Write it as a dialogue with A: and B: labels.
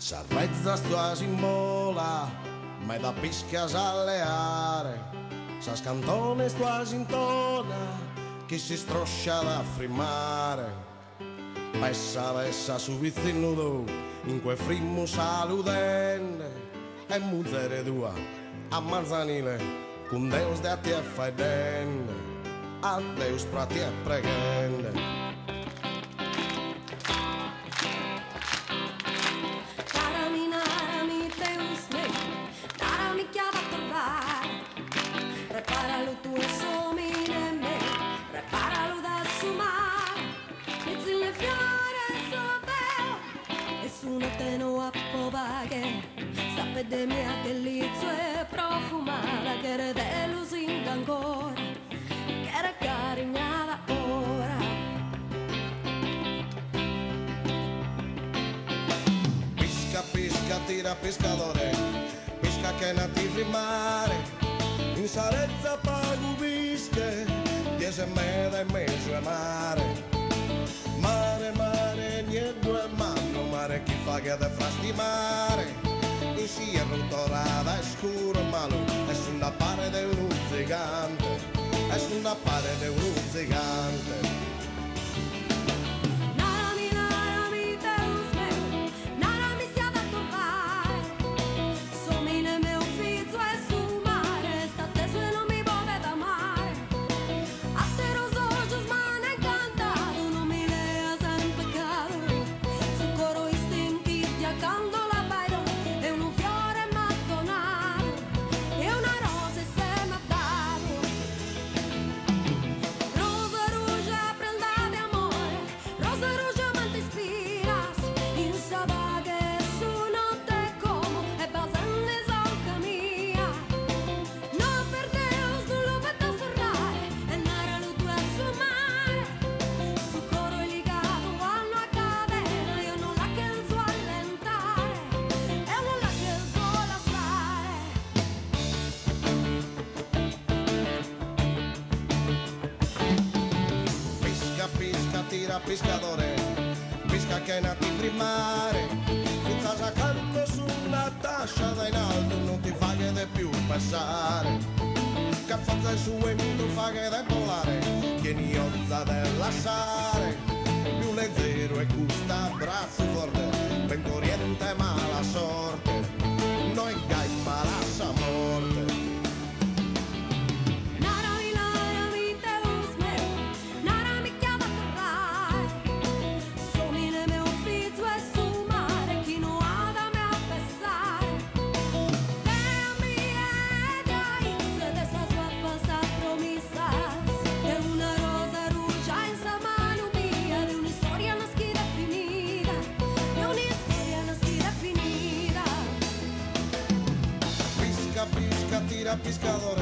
A: S'arrezza sto simbola, ma da piscas alle are, sa scantone sto sintona, che si stroscia da frimare. Pessa su vicino in quel frimmo saludente, e muzzere tua a manzanile, con Deus da te fai dente, a Deus pra te pregende.
B: Preparalo tu e somine me, preparalo da sumare, e zille fiore soteo, e suno te no appobaghe, sapete mia che lizzo è profumata, che re delusinda ancora, che era carignata ora.
A: Pisca, pisca, tira pescatore, pisca che nati di mare, in sarezza pago bische, 10 meda e mezzo a mare. Mare, mare, niente è mano, mare chi fa che te fa stimare. E si è rotorata, è scuro malo, è su una parte di un gigante, è su una parte di un gigante. Tira pescatore, pesca che è nati in mare, senza saccarlo sulla tascia da in alto non ti fa che de più passare, che forza il suo vento fa che de volare, che ni ozza della sare, più leggero e gusta braccio forte, vento oriente mala sorte, noi gai malassa morte. Pisca, tira pescatore,